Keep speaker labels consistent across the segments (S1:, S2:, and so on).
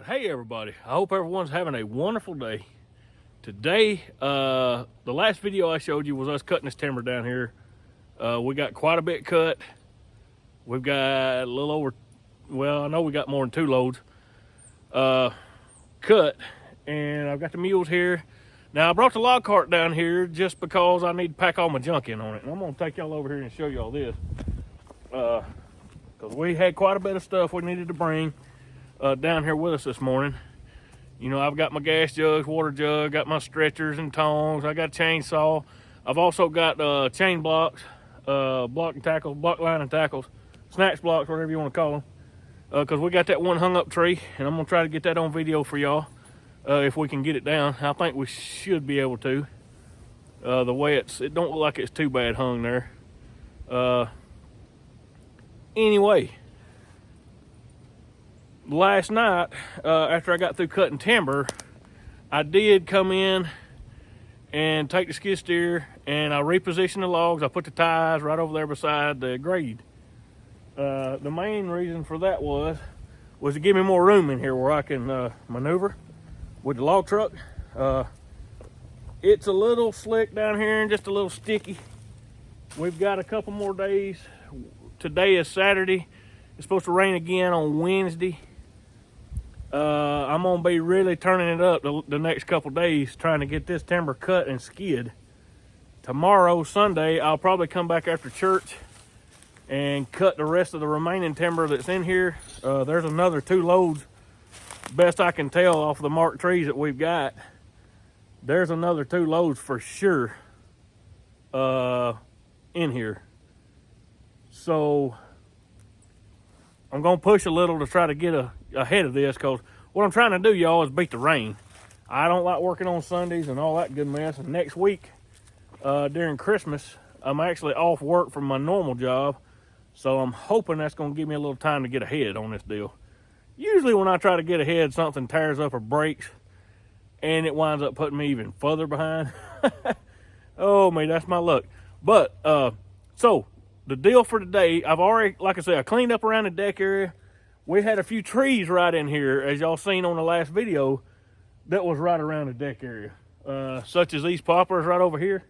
S1: right, hey everybody. I hope everyone's having a wonderful day. Today, the last video I showed you was us cutting this timber down here. We got quite a bit cut. We've got a little over, well, I know we got more than 2 loads cut, and I've got the mules here. Now I brought the log cart down here just because I need to pack all my junk in on it, and I'm gonna take y'all over here and show y'all this, because we had quite a bit of stuff we needed to bring down here with us this morning. You know, I've got my gas jugs, water jug, got my stretchers and tongs, I got a chainsaw. I've also got chain blocks, block and tackles, block line and tackles, snatch blocks, whatever you want to call them, because we got that one hung up tree, and I'm gonna try to get that on video for y'all if we can get it down. I think we should be able to. The way it don't look like it's too bad hung there. Anyway, last night, after I got through cutting timber, I did come in and take the skid steer and I repositioned the logs. I put the ties right over there beside the grade. The main reason for that was to give me more room in here where I can maneuver with the log truck. It's a little slick down here and just a little sticky. We've got a couple more days. Today is Saturday. It's supposed to rain again on Wednesday. I'm gonna be really turning it up the next couple days, trying to get this timber cut and skid. Tomorrow, Sunday, I'll probably come back after church and cut the rest of the remaining timber that's in here. There's another 2 loads, best I can tell off the marked trees that we've got. There's another 2 loads for sure in here. So I'm gonna push a little to try to get ahead of this, because what I'm trying to do, y'all, is beat the rain. I don't like working on Sundays and all that good mess. And next week, during Christmas, I'm actually off work from my normal job, so I'm hoping that's gonna give me a little time to get ahead on this deal. Usually when I try to get ahead, something tears up or breaks, and it winds up putting me even further behind. Oh man, that's my luck. But so the deal for today, I've already, like I said, I cleaned up around the deck area. We had a few trees right in here, as y'all seen on the last video, that was right around the deck area, such as these poplars right over here,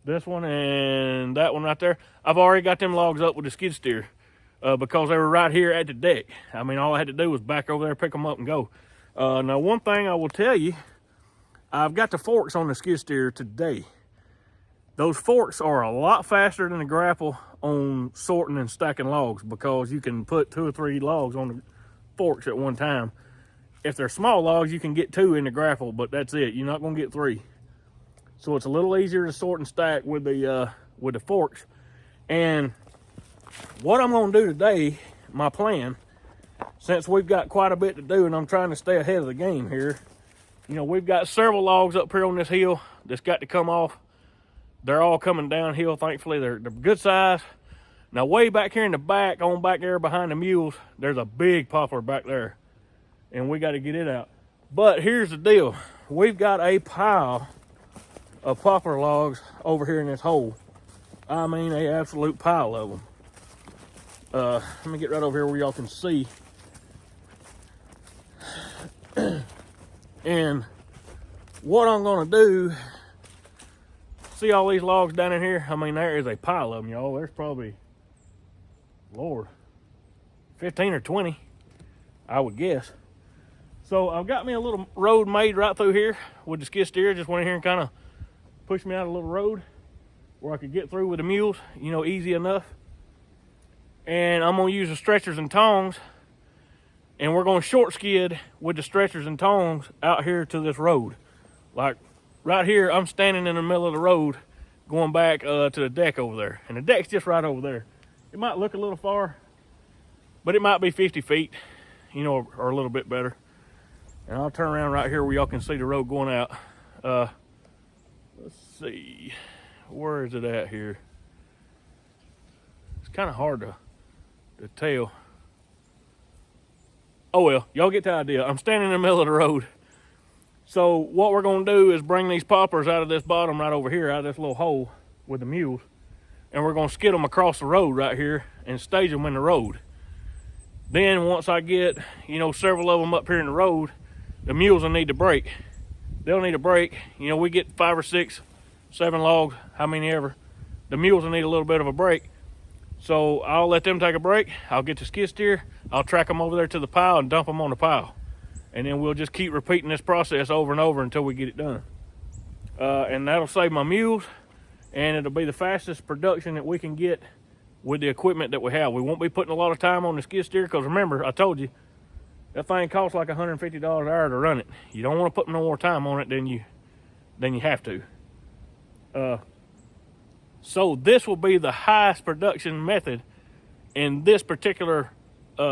S1: this one and that one right there. I've already got them logs up with the skid steer because they were right here at the deck. I mean, all I had to do was back over there, pick them up and go. Now, one thing I will tell you, I've got the forks on the skid steer today. Those forks are a lot faster than the grapple on sorting and stacking logs, because you can put 2 or 3 logs on the forks at one time. If they're small logs, you can get 2 in the grapple, but that's it. You're not gonna get 3. So it's a little easier to sort and stack with the forks. And what I'm gonna do today, my plan, since we've got quite a bit to do and I'm trying to stay ahead of the game here, you know, we've got several logs up here on this hill that's got to come off. They're all coming downhill, thankfully. They're good size. Now, way back here in the back, on back there behind the mules, there's a big poplar back there, and we got to get it out. But here's the deal. We've got a pile of poplar logs over here in this hole. I mean, an absolute pile of them. Let me get right over here where y'all can see. And what I'm gonna do, see all these logs down in here? I mean, there is a pile of them, y'all. There's probably, Lord, 15 or 20, I would guess. So I've got me a little road made right through here with the skid steer. Just went in here and kind of pushed me out a little road where I could get through with the mules, you know, easy enough. And I'm gonna use the stretchers and tongs, and we're gonna short skid with the stretchers and tongs out here to this road. Like, right here, I'm standing in the middle of the road going back to the deck over there. And the deck's just right over there. It might look a little far, but it might be 50 feet, you know, or a little bit better. And I'll turn around right here where y'all can see the road going out. Let's see, where is it at here? It's kind of hard to tell. Oh well, y'all get the idea. I'm standing in the middle of the road. So what we're gonna do is bring these poplars out of this bottom right over here, out of this little hole with the mules, and we're gonna skid them across the road right here and stage them in the road. Then once I get, you know, several of them up here in the road, the mules will need to break. They'll need a break. You know, we get 5 or 6, 7 logs, how many ever. The mules will need a little bit of a break. So I'll let them take a break. I'll get the skid steer. I'll track them over there to the pile and dump them on the pile. And then we'll just keep repeating this process over and over until we get it done. And that'll save my mules, and it'll be the fastest production that we can get with the equipment that we have. We won't be putting a lot of time on the skid steer, because remember, I told you, that thing costs like $150 an hour to run it. You don't want to put no more time on it than you have to. So this will be the highest production method in this particular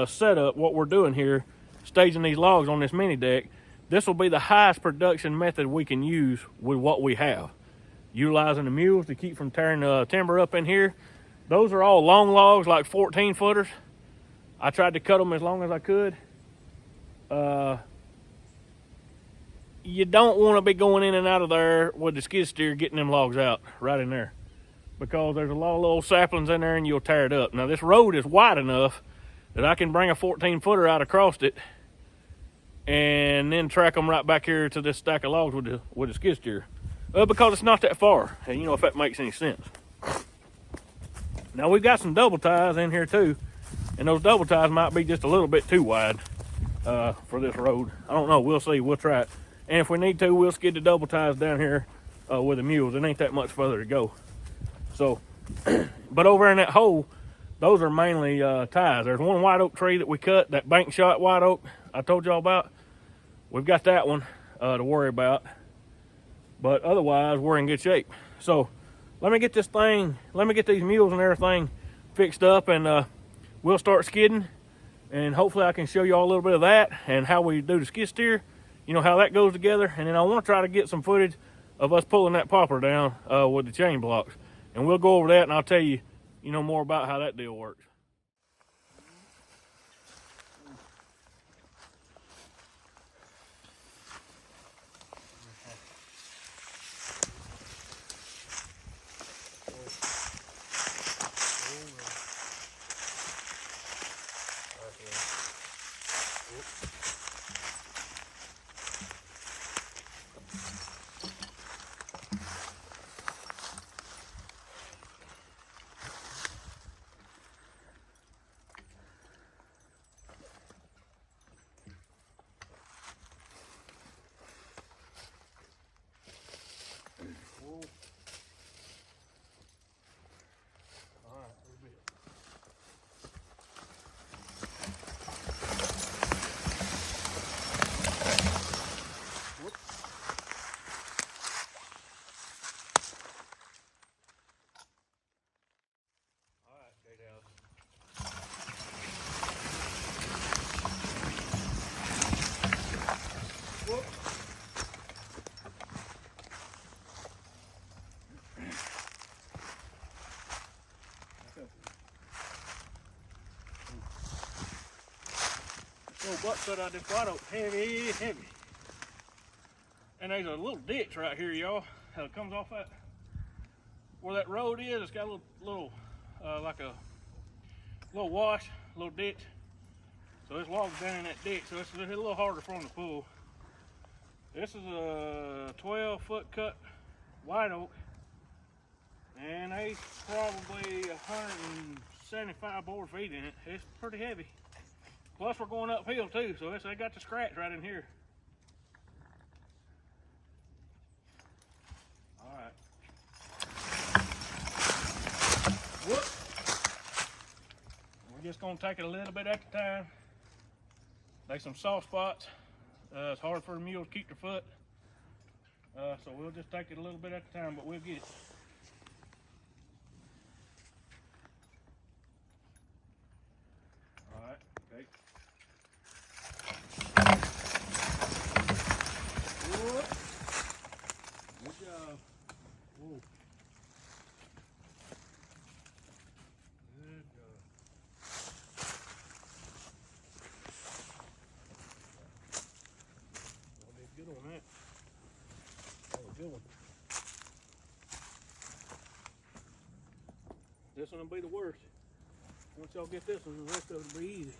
S1: setup, what we're doing here, staging these logs on this mini deck. This will be the highest production method we can use with what we have. Utilizing the mules to keep from tearing the timber up in here. Those are all long logs, like 14 footers. I tried to cut them as long as I could. You don't want to be going in and out of there with the skid steer getting them logs out right in there, because there's a lot of little saplings in there and you'll tear it up. Now this road is wide enough that I can bring a 14 footer out across it and then track them right back here to this stack of logs with the skid steer, because it's not that far, and you know, if that makes any sense. Now we've got some double ties in here too, and those double ties might be just a little bit too wide for this road. I don't know, we'll see, we'll try it. And if we need to, we'll skid the double ties down here with the mules. It ain't that much further to go. So, but over in that hole, those are mainly ties. There's one white oak tree that we cut, that bank shot white oak I told y'all about. We've got that one to worry about, but otherwise we're in good shape. So let me get these mules and everything fixed up, and we'll start skidding, and hopefully I can show y'all a little bit of that and how we do the skid steer, you know, how that goes together. And then I want to try to get some footage of us pulling that popper down with the chain blocks, and we'll go over that, and I'll tell you, you know, more about how that deal works. Little butt cut out this white oak, heavy. And there's a little ditch right here, y'all. How it comes off that, where that road is. It's got a little like a little wash, a little ditch. So this log's down in that ditch, so it's a little harder for them to pull. This is a 12-foot cut white oak, and there's probably 175 board feet in it. It's pretty heavy. Plus we're going uphill too, so they got the scratch right in here. All right. Whoop. We're just gonna take it a little bit at a time. There's some soft spots. It's hard for the mule to keep their foot. So we'll just take it a little bit at a time, but we'll get it. All right, okay. Whoop. Good job. Whoa. Good job. Well, did good on that. That was a good one. This one will be the worst. Once y'all get this one, the rest of it will be easy.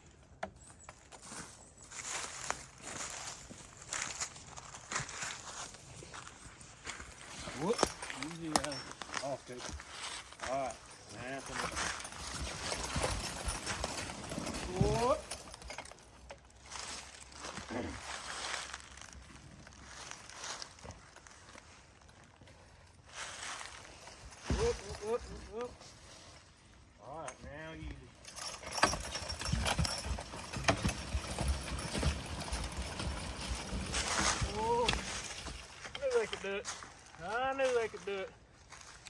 S1: they could do it.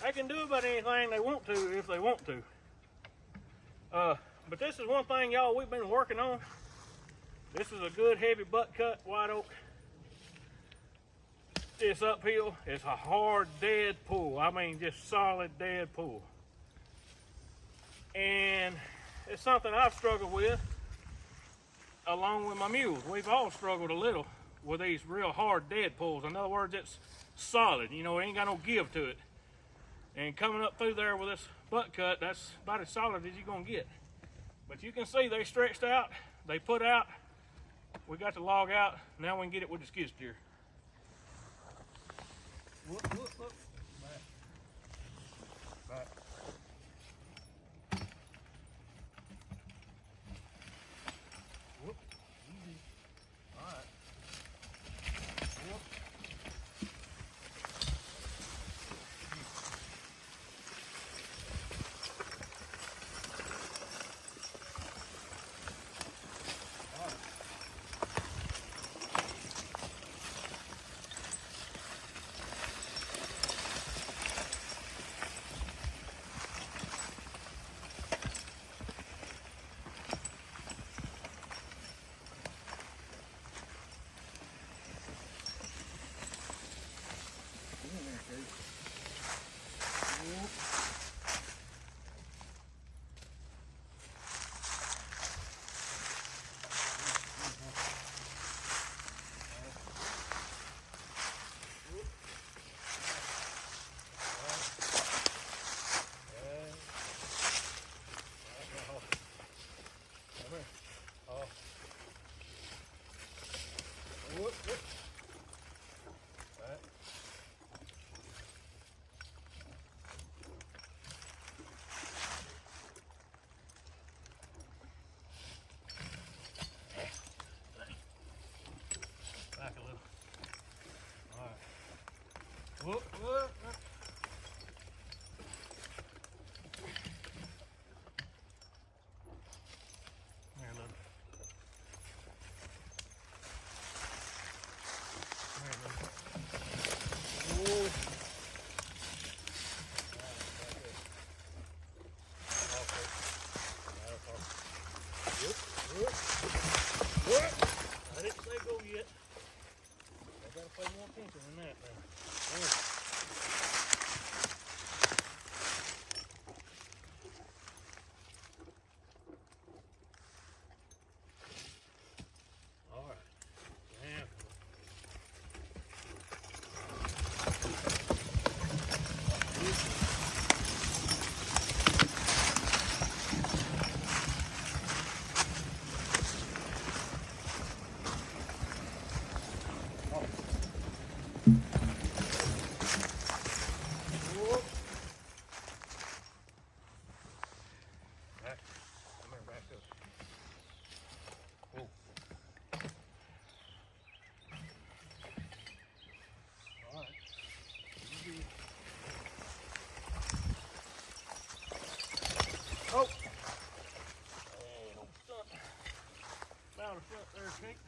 S1: They can do about anything they want to if they want to. But this is one thing, y'all, we've been working on. This is a good heavy butt cut white oak. It's uphill. It's a hard, dead pull. I mean, just solid, dead pull. And it's something I've struggled with along with my mules. We've all struggled a little with these real hard, dead pulls. In other words, it's solid. You know, it ain't got no give to it. And coming up through there with this butt cut, that's about as solid as you're gonna get. But you can see they stretched out, they put out, we got the log out, now we can get it with the skid steer. Whoop, whoop, whoop. Back. Back. Whoop. Easy. All right. Whoop. Whoop, whoop. Right. Back a little. All right. Whoop, whoop, whoop. There a little. I didn't say go yet. I gotta pay more attention than that now. All right. Now. Oh! Hey, don't stunt. Down the front there, Pink.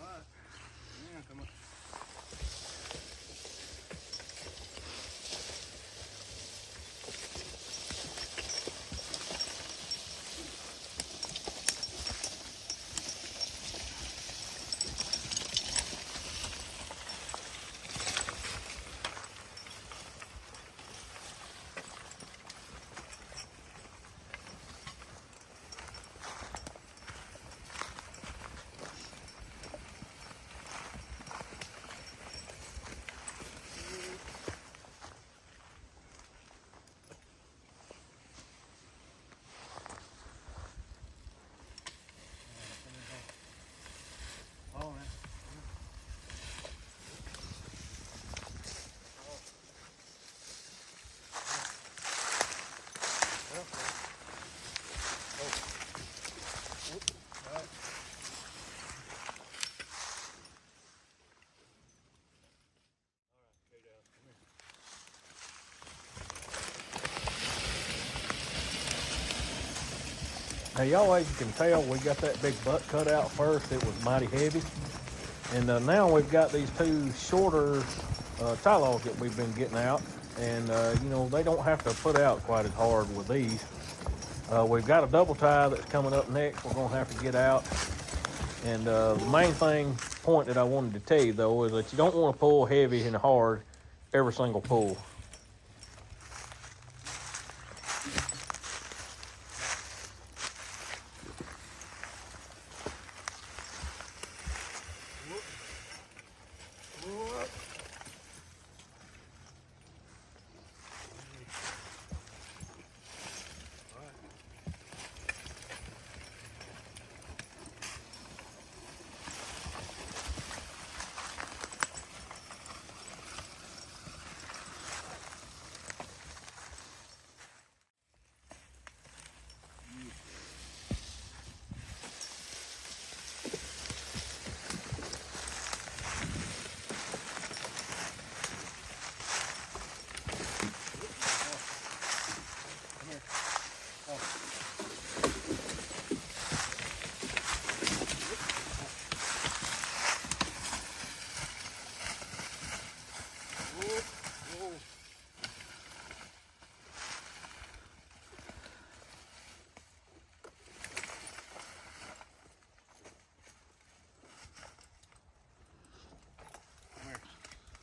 S1: Alright. Yeah, come on. Now y'all, as you can tell, we got that big butt cut out first. It was mighty heavy. And now we've got these two shorter tie logs that we've been getting out. And, you know, they don't have to put out quite as hard with these. We've got a double tie that's coming up next. We're going to have to get out. And the main point that I wanted to tell you, though, is that you don't want to pull heavy and hard every single pull.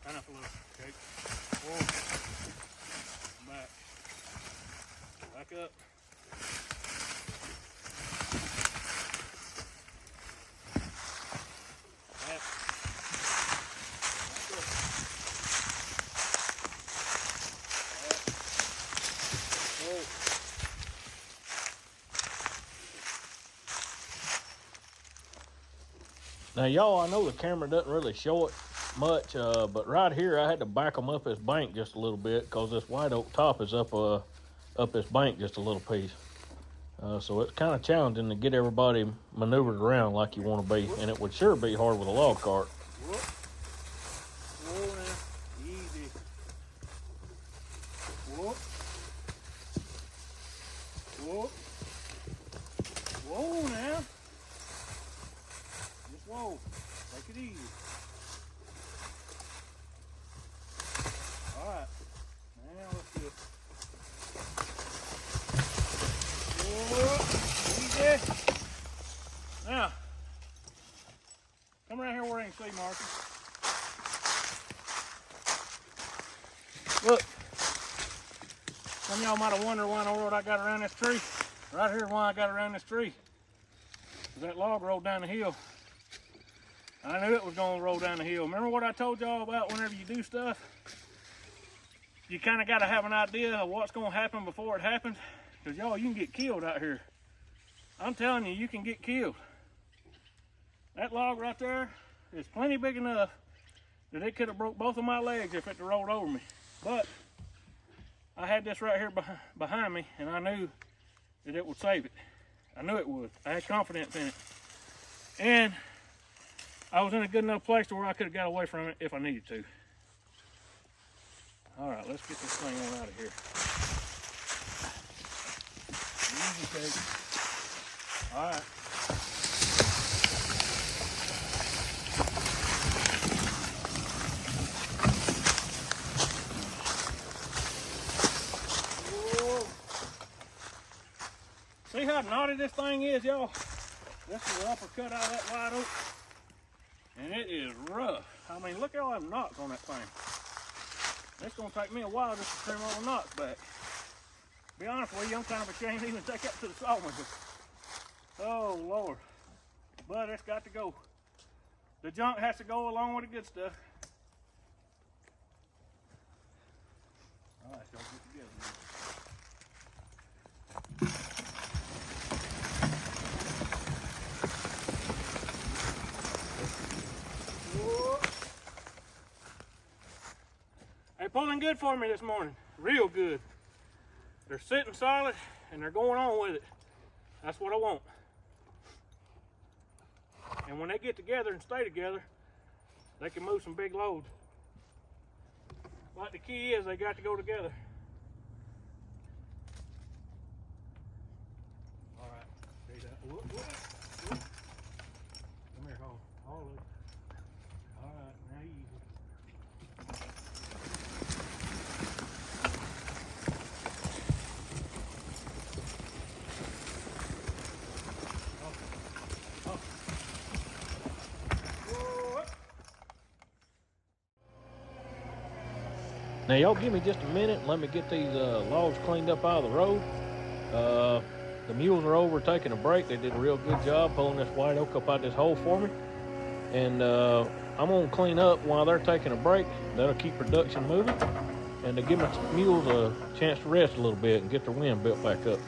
S1: Stand up a little, okay? Whoa. Back. Back up. Back. Back up. Whoa. Now, y'all, I know the camera doesn't really show it much, but right here I had to back them up this bank just a little bit because this white oak top is up this bank just a little piece. So it's kind of challenging to get everybody maneuvered around like you want to be, and it would sure be hard with a log cart.
S2: Whoa now, easy. Whoa. Whoa. Whoa now. Just whoa. Take it easy. Alright. Now let's get easy. Now, come around here where I can see, Marky. Look. Some of y'all might have wondered why in the world I got around this tree. Right here why I got around this tree. That log rolled down the hill. I knew it was going to roll down the hill. Remember what I told y'all about whenever you do stuff? You kind of got to have an idea of what's going to happen before it happens. Because y'all, you can get killed out here. I'm telling you, you can get killed. That log right there is plenty big enough that it could have broke both of my legs if it had rolled over me. But I had this right here behind me, and I knew that it would save it. I knew it would. I had confidence in it. And I was in a good enough place to where I could have got away from it if I needed to. All right, let's get this thing on out of here. Easy, Kate. All right. Whoa. See how knotty this thing is, y'all? This is an uppercut out of that white oak. And it is rough. I mean, look at all them knots on that thing. It's gonna take me a while just to trim all the knots back. Be honest with you, I'm kind of ashamed to even take that to the sawmill. Oh Lord. But it's got to go. The junk has to go along with the good stuff. All right, y'all get together now. They're pulling good for me this morning, real good. They're sitting solid and they're going on with it. That's what I want. And when they get together and stay together, they can move some big loads. But the key is they got to go together. All right, see that? Whoop, whoop, whoop. Come here, hold it.
S1: Now y'all give me just a minute and let me get these logs cleaned up out of the road. The mules are over taking a break. They did a real good job pulling this white oak up out this hole for me. And I'm gonna clean up while they're taking a break. That'll keep production moving and to give my mules a chance to rest a little bit and get their wind built back up.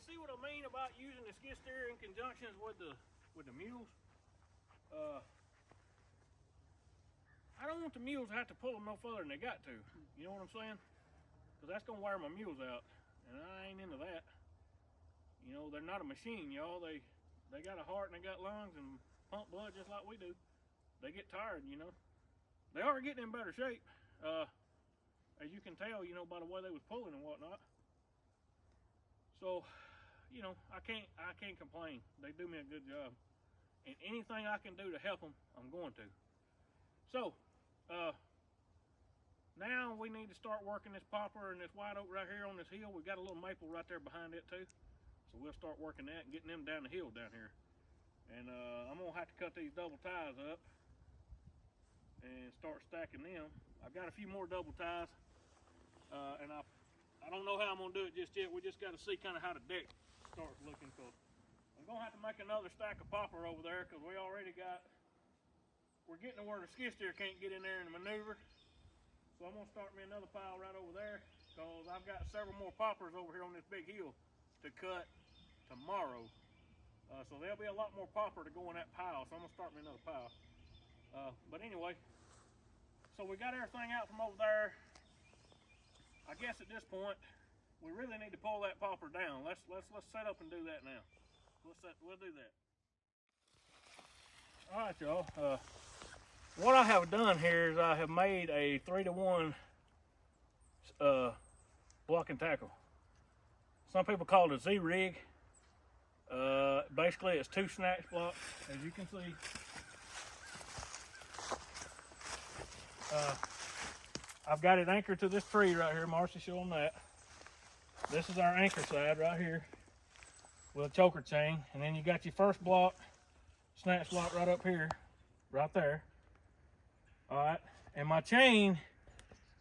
S1: see what I mean about using the skid steer in conjunction with the mules? I don't want the mules to have to pull them no further than they got to. You know what I'm saying? Because that's gonna wear my mules out, and I ain't into that. You know, they're not a machine, y'all. They got a heart and they got lungs and pump blood just like we do. They get tired, you know. They are getting in better shape, as you can tell, you know, by the way they was pulling and whatnot. So, you know, I can't complain. They do me a good job, and anything I can do to help them, I'm going to. So, now we need to start working this poplar and this white oak right here on this hill. We've got a little maple right there behind it too, so we'll start working that and getting them down the hill down here. And I'm gonna have to cut these double ties up and start stacking them. I've got a few more double ties, and I don't know how I'm gonna do it just yet. We just got to see kind of how the deck starts looking. Cause I'm gonna have to make another stack of poplar over there because we're getting to where the skid steer can't get in there and maneuver. So I'm gonna start me another pile right over there because I've got several more poplars over here on this big hill to cut tomorrow. So there'll be a lot more poplar to go in that pile. So I'm gonna start me another pile. But anyway, so we got everything out from over there. I guess at this point we really need to pull that poplar down. Let's set up and do that now. We'll do that. All right, y'all. What I have done here is I have made a 3-to-1 block and tackle. Some people call it a Z-rig. Basically it's 2 snatch blocks, as you can see. I've got it anchored to this tree right here. Marcy, show them that. This is our anchor side right here with a choker chain, and then you got your first block, snatch block right up here, right there. All right, and my chain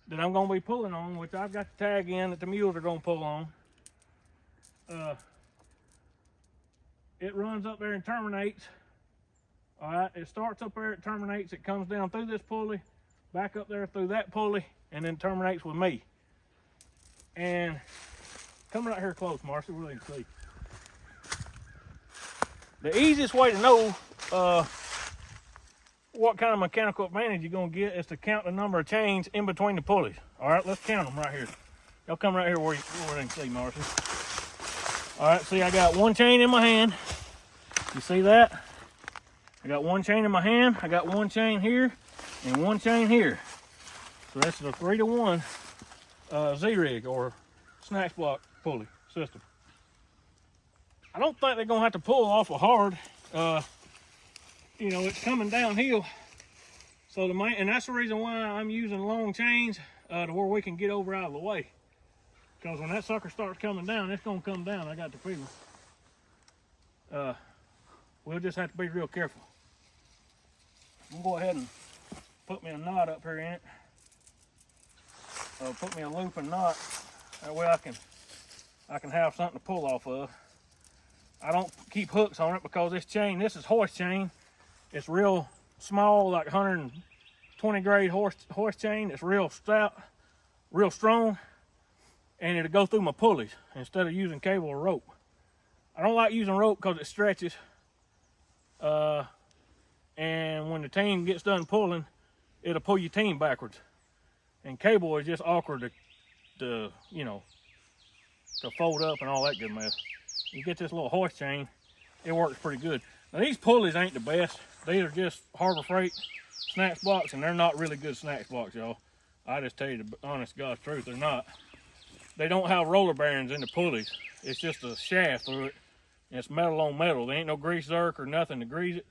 S1: that I'm gonna be pulling on, which I've got the tag in that the mules are gonna pull on, it runs up there and terminates. All right, it starts up there, it terminates, it comes down through this pulley, back up there through that pulley, and then terminates with me. And come right here close, Marcy, we'll let you see. The easiest way to know what kind of mechanical advantage you're gonna get is to count the number of chains in between the pulleys. All right, let's count them right here. Y'all come right here where they can see, Marcy. All right, see, I got one chain in my hand. You see that? I got one chain in my hand. I got one chain here and one chain here. So that's the 3-to-1 Z-rig or snatch block pulley system. I don't think they're gonna have to pull awful hard. You know, it's coming downhill. So and that's the reason why I'm using long chains to where we can get over out of the way. Because when that sucker starts coming down, it's gonna come down. I got the feeling. We'll just have to be real careful. I'm gonna go ahead and put me a knot up here in it. Put me a loop and knot. That way I can have something to pull off of. I don't keep hooks on it because this chain, this is hoist chain. It's real small, like 120 grade hoist chain. It's real stout, real strong, and it'll go through my pulleys instead of using cable or rope. I don't like using rope because it stretches. And when the team gets done pulling, it'll pull your team backwards. And cable is just awkward to you know, to fold up and all that good mess. You get this little hoist chain, it works pretty good. Now these pulleys ain't the best. These are just Harbor Freight snatch blocks, and they're not really good snatch blocks, y'all. I just tell you the honest God's truth, they're not. They don't have roller bearings in the pulleys. It's just a shaft through it, and it's metal on metal. There ain't no grease zerk or nothing to grease it.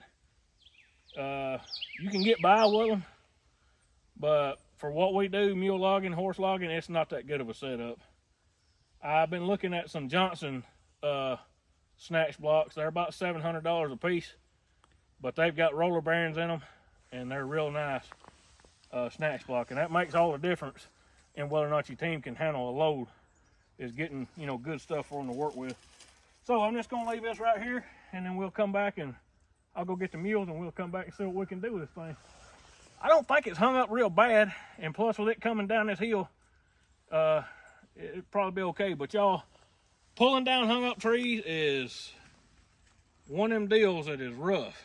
S1: You can get by with them, but for what we do, mule logging, horse logging, it's not that good of a setup. I've been looking at some Johnson snatch blocks. They're about $700 a piece, but they've got roller bearings in them, and they're real nice snatch block, and that makes all the difference in whether or not your team can handle a load, is getting, you know, good stuff for them to work with. So I'm just gonna leave this right here, and then we'll come back and I'll go get the mules, and we'll come back and see what we can do with this thing. I don't think it's hung up real bad, and plus with it coming down this hill, it'd probably be okay. But y'all, pulling down hung up trees is one of them deals that is rough.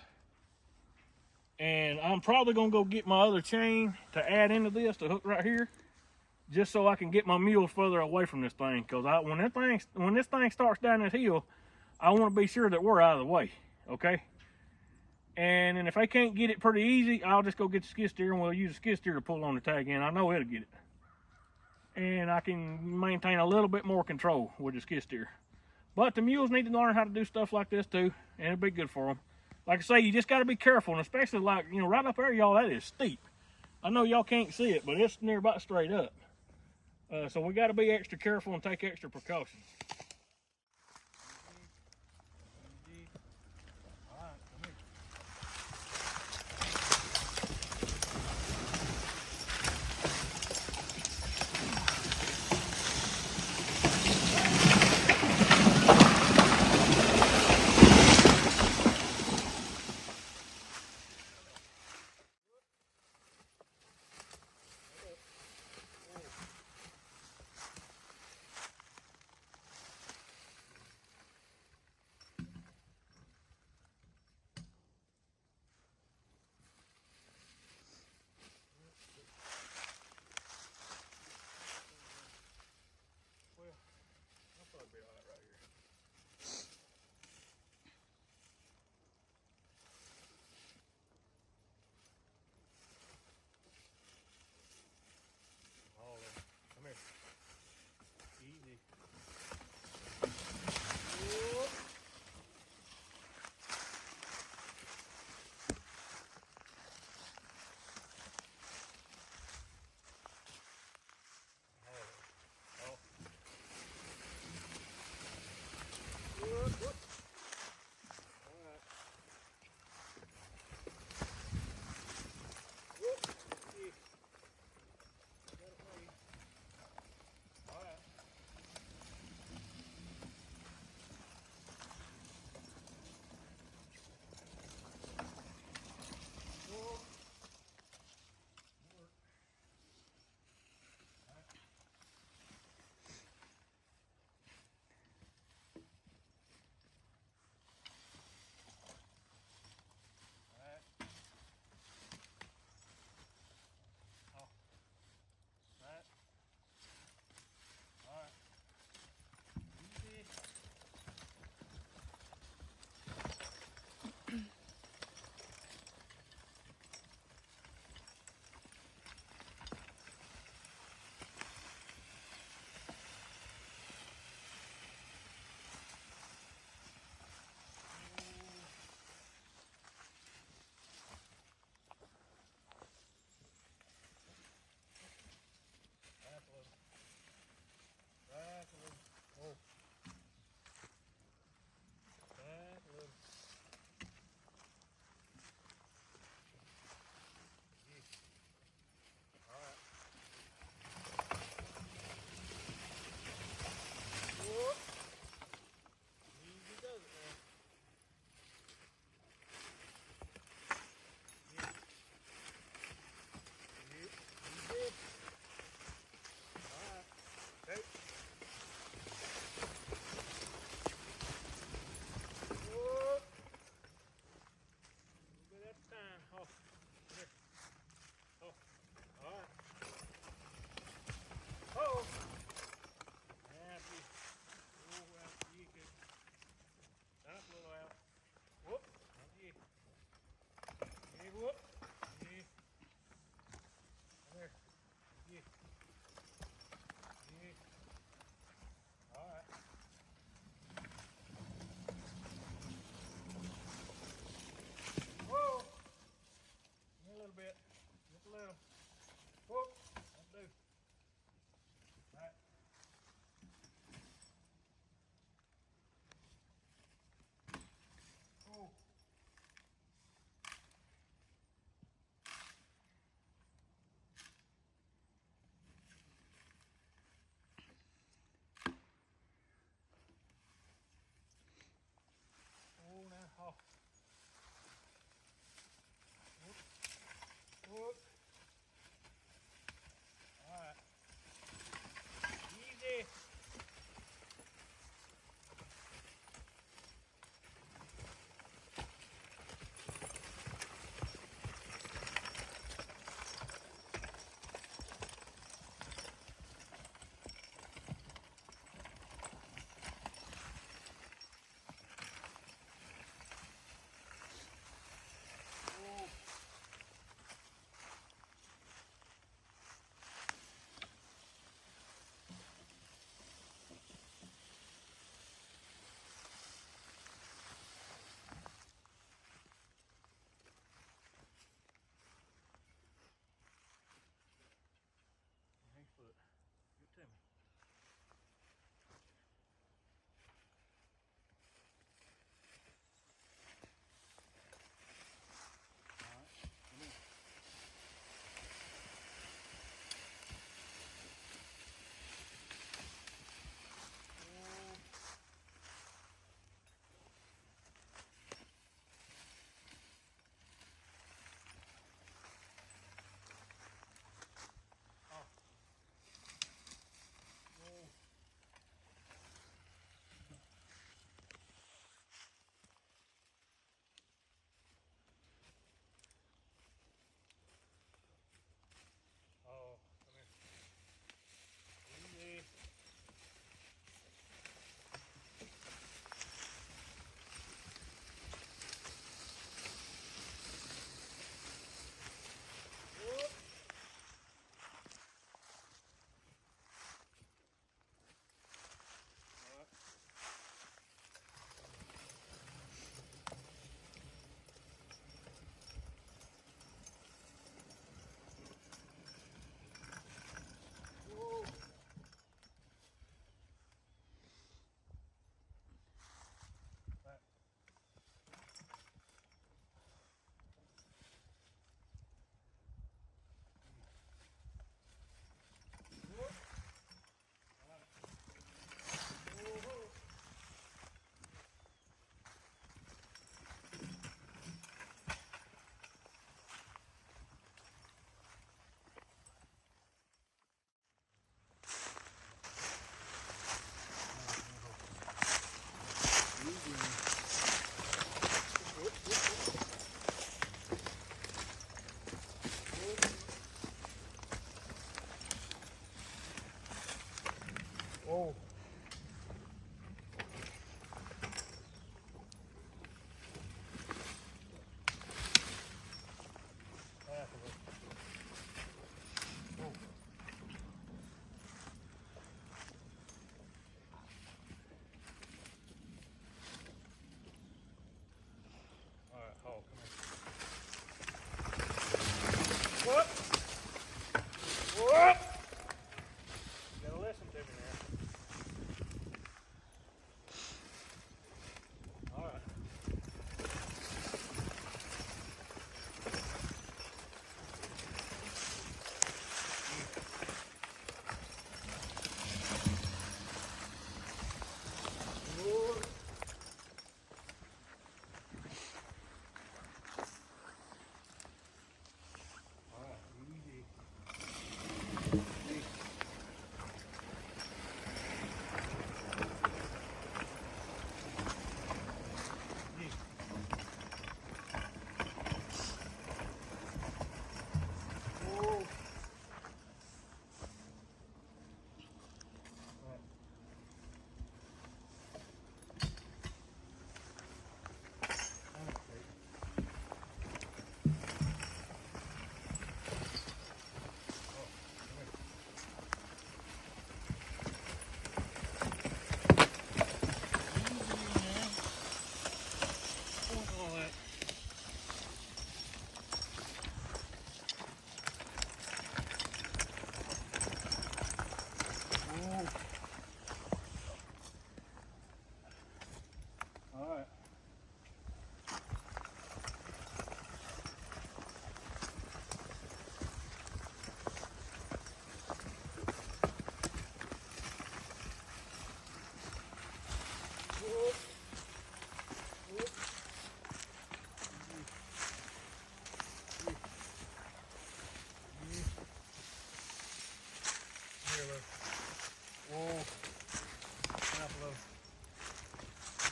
S1: And I'm probably gonna go get my other chain to add into this to hook right here, just so I can get my mules further away from this thing. Cause when this thing starts down this hill, I want to be sure that we're out of the way, okay? And then if I can't get it pretty easy, I'll just go get the skid steer and we'll use the skid steer to pull on the tag in. I know it'll get it. And I can maintain a little bit more control with the skid steer. But the mules need to learn how to do stuff like this too, and it'll be good for them. Like I say, you just got to be careful, and especially like, you know, right up there, y'all, that is steep. I know y'all can't see it, but it's near about straight up. So we got to be extra careful and take extra precautions.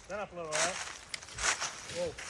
S2: Stand up a little, all right? Whoa.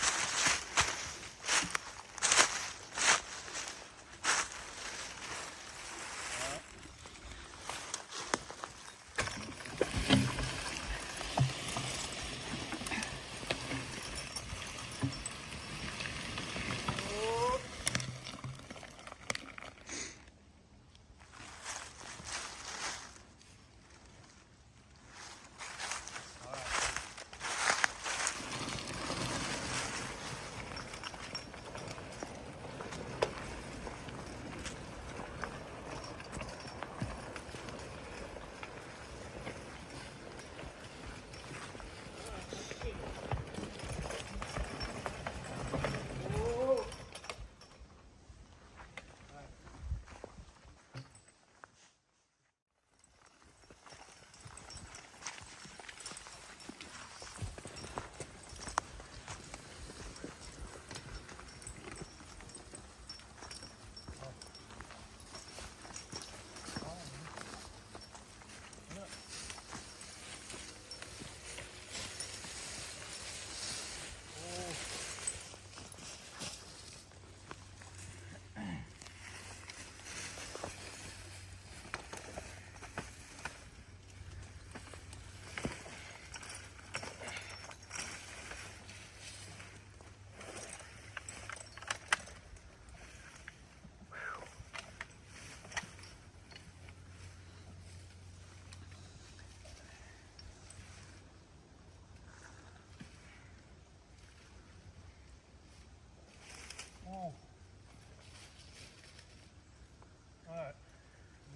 S2: Alright,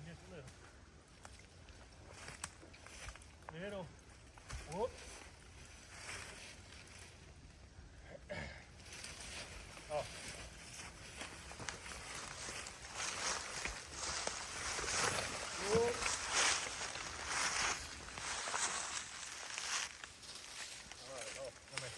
S2: just a little. Little. Whoop. Oh. Whoop. Alright, oh, come here.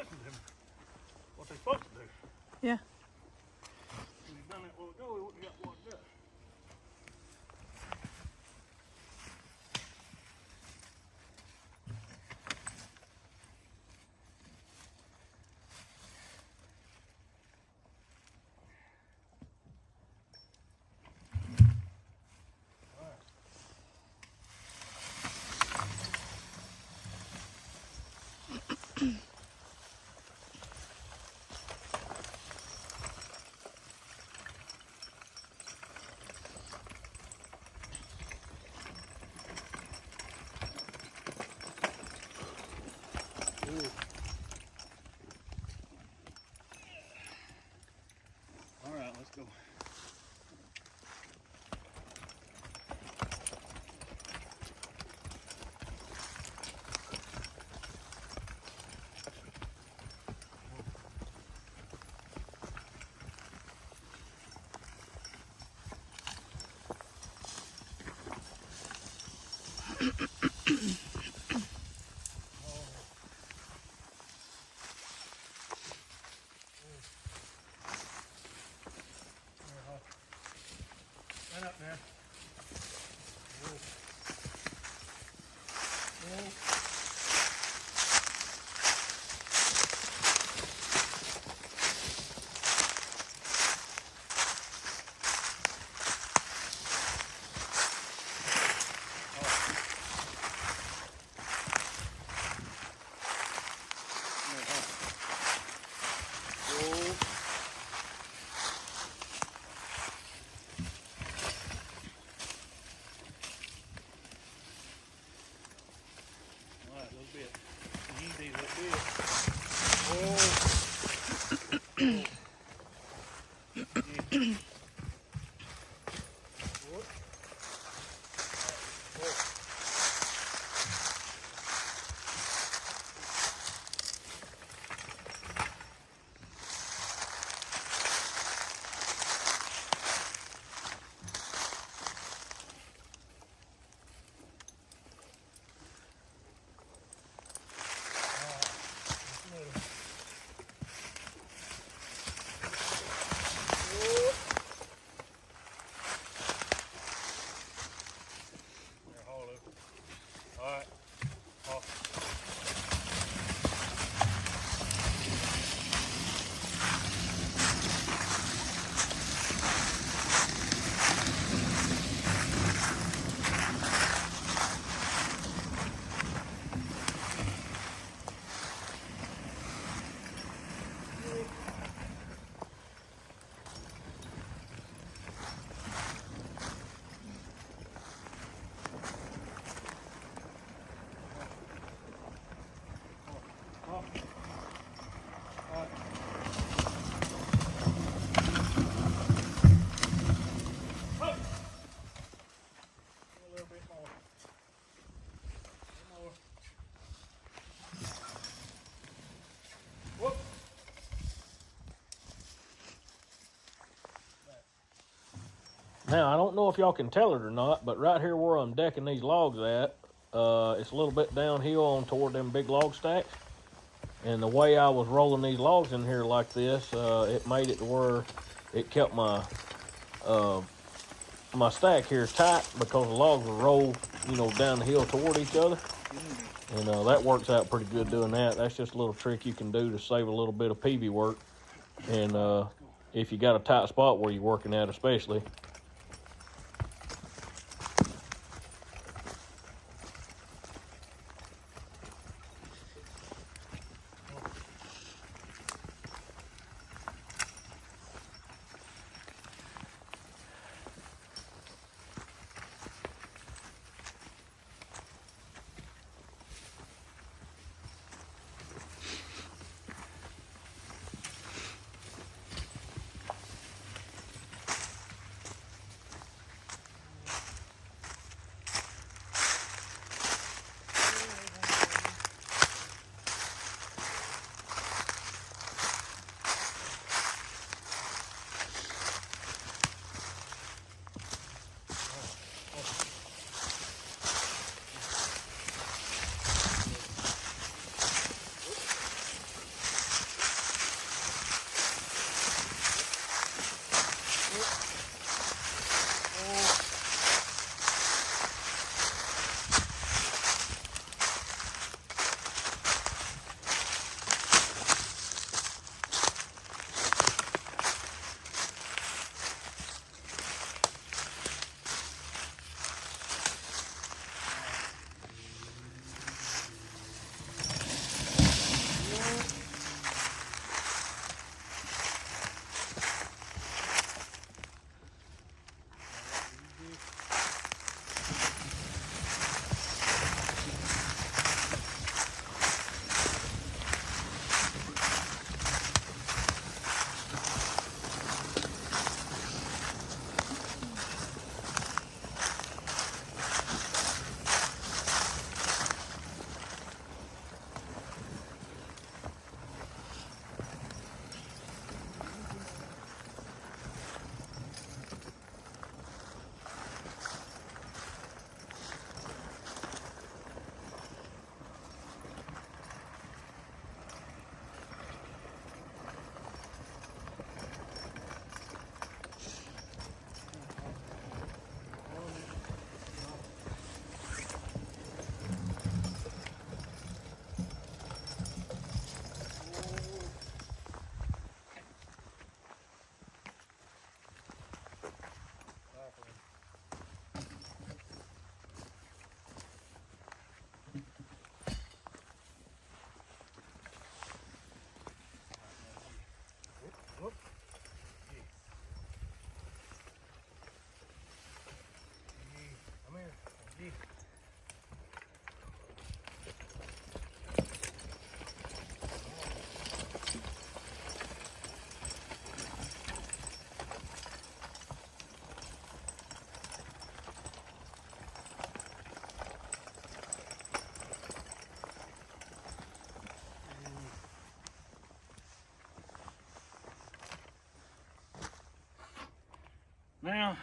S2: listen to them. What they're supposed to do.
S3: Yeah.
S2: If we'd done that a while ago, we wouldn't have got watered up. All right, let's go. Stand up now.
S1: Now, I don't know if y'all can tell it or not, but right here where I'm decking these logs at, it's a little bit downhill on toward them big log stacks. And the way I was rolling these logs in here like this, it made it to where it kept my my stack here tight because the logs will roll, you know, down the hill toward each other. And that works out pretty good doing that. That's just a little trick you can do to save a little bit of PV work. And if you got a tight spot where you're working at especially.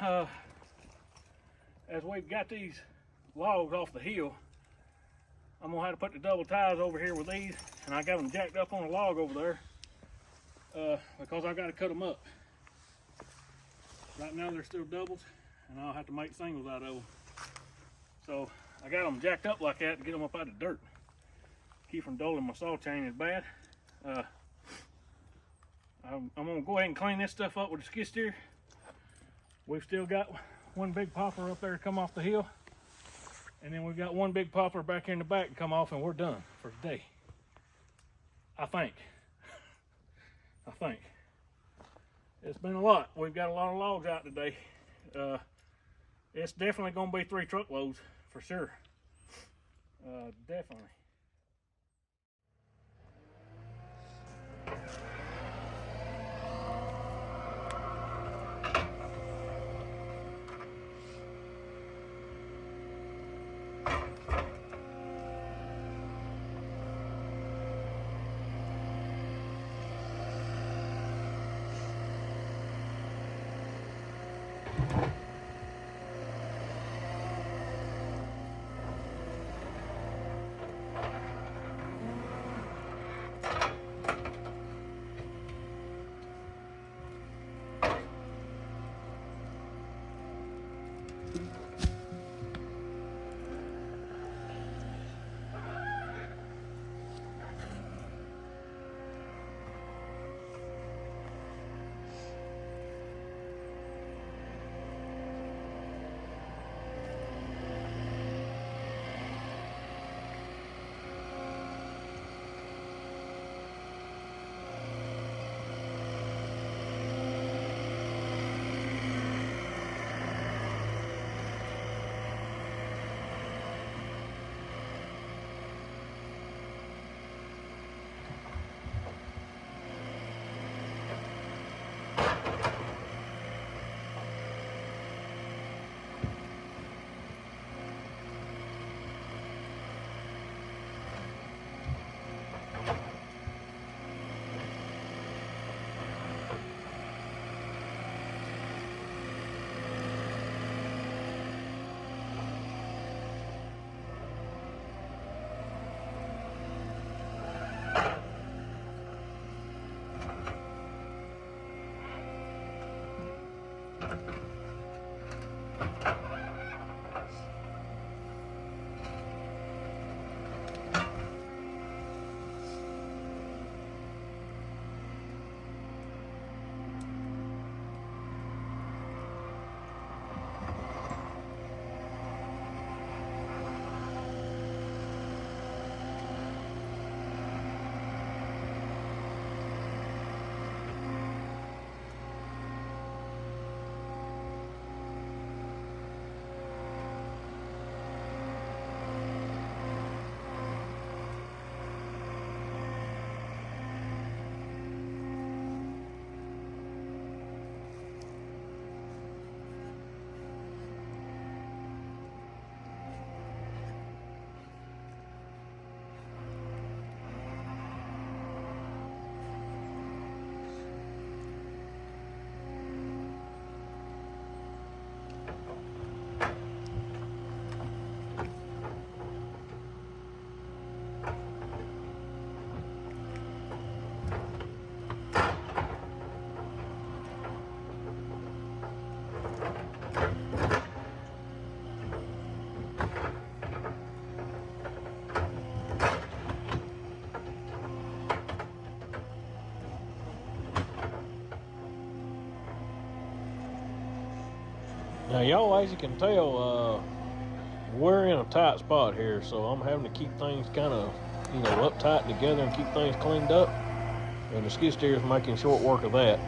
S2: now, as we've got these logs off the hill, I'm gonna have to put the double ties over here with these, and I got them jacked up on a log over there because I've got to cut them up. Right now they're still doubles, and I'll have to make singles out of them. So I got them jacked up like that to get them up out of the dirt. Keep from doling my saw chain is bad. I'm gonna go ahead and clean this stuff up with the skid steer. We've still got one big popper up there to come off the hill, and then we've got one big popper back here in the back to come off, and we're done for today. I think. I think. It's been a lot. We've got a lot of logs out today. It's definitely gonna be 3 truckloads for sure. Definitely.
S1: Now y'all, as you can tell, we're in a tight spot here, so I'm having to keep things kind of, uptight together and keep things cleaned up. And the skid steer is making short work of that.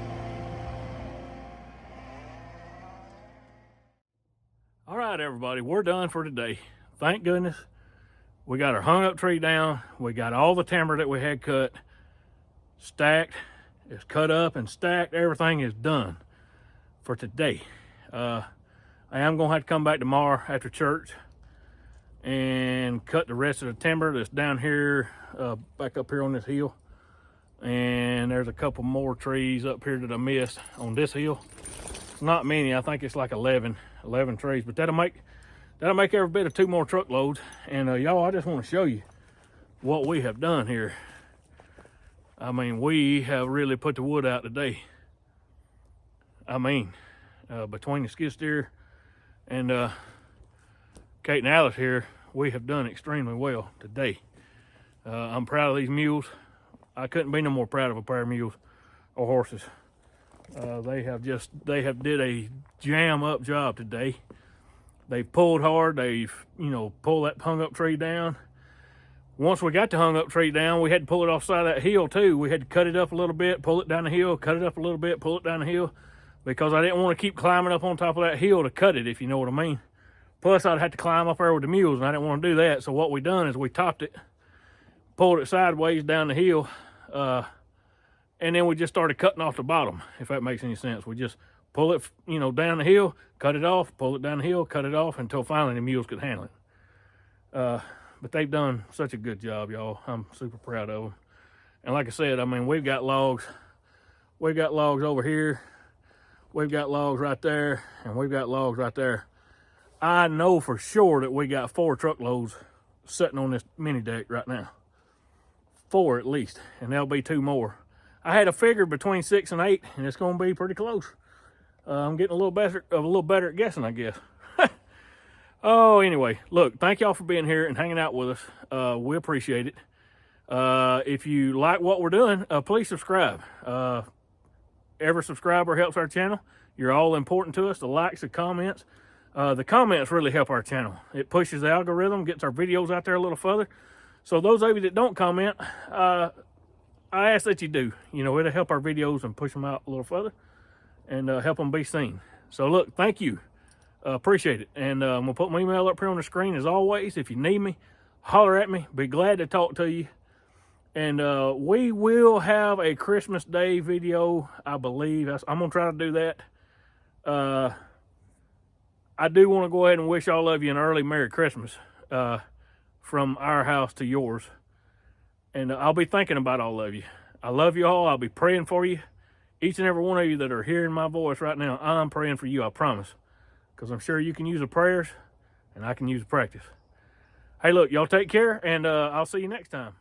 S1: All right, everybody, we're done for today. Thank goodness. We got our hung up tree down. We got all the timber that we had cut, stacked. It's cut up and stacked. Everything is done for today. I am gonna have to come back tomorrow after church and cut the rest of the timber that's down here, back up here on this hill. And there's a couple more trees up here that I missed on this hill. not many. I think it's like 11 trees, but that'll make every bit of 2 more truckloads. And y'all, I just want to show you what we have done here. I mean, we have really put the wood out today. I mean, between the skid steer and Kate and Alice here, we have done extremely well today. I'm proud of these mules. I couldn't be no more proud of a pair of mules or horses. They have did a jam up job today. They pulled hard. They've, you know, pulled that hung up tree down. Once we got the hung up tree down, we had to pull it off the side of that hill too. We had to cut it up a little bit, pull it down the hill, cut it up a little bit, pull it down the hill, because I didn't want to keep climbing up on top of that hill to cut it, if you know what I mean. Plus, I'd have to climb up there with the mules, and I didn't want to do that. So what we done is we topped it, pulled it sideways down the hill, and then we just started cutting off the bottom, if that makes any sense. We just pull it, you know, down the hill, cut it off, pull it down the hill, cut it off, until finally the mules could handle it. But they've done such a good job, y'all. I'm super proud of them. And like I said, I mean, we've got logs. We've got logs over here. We've got logs right there, and we've got logs right there. I know for sure that we got 4 truckloads sitting on this mini deck right now. 4 at least, and there'll be 2 more. I had a figure between 6 and 8, and it's going to be pretty close. I'm getting a little better at guessing, I guess. Oh, anyway, look, thank y'all for being here and hanging out with us. We appreciate it. If you like what we're doing, please subscribe. Every subscriber helps our channel. You're all important to us. The likes, the comments. The comments really help our channel. It pushes the algorithm, gets our videos out there a little further. So those of you that don't comment, I ask that you do. You know, it'll help our videos and push them out a little further and help them be seen. So look, thank you. Appreciate it. And I'm going to put my email up here on the screen as always. If you need me, holler at me. Be glad to talk to you. And we will have a Christmas Day video, I believe. I'm going to try to do that. I do want to go ahead and wish all of you an early Merry Christmas from our house to yours. And I'll be thinking about all of you. I love you all. I'll be praying for you. Each and every one of you that are hearing my voice right now, I'm praying for you, I promise. Because I'm sure you can use the prayers, and I can use the practice. Hey, look, y'all take care, and I'll see you next time.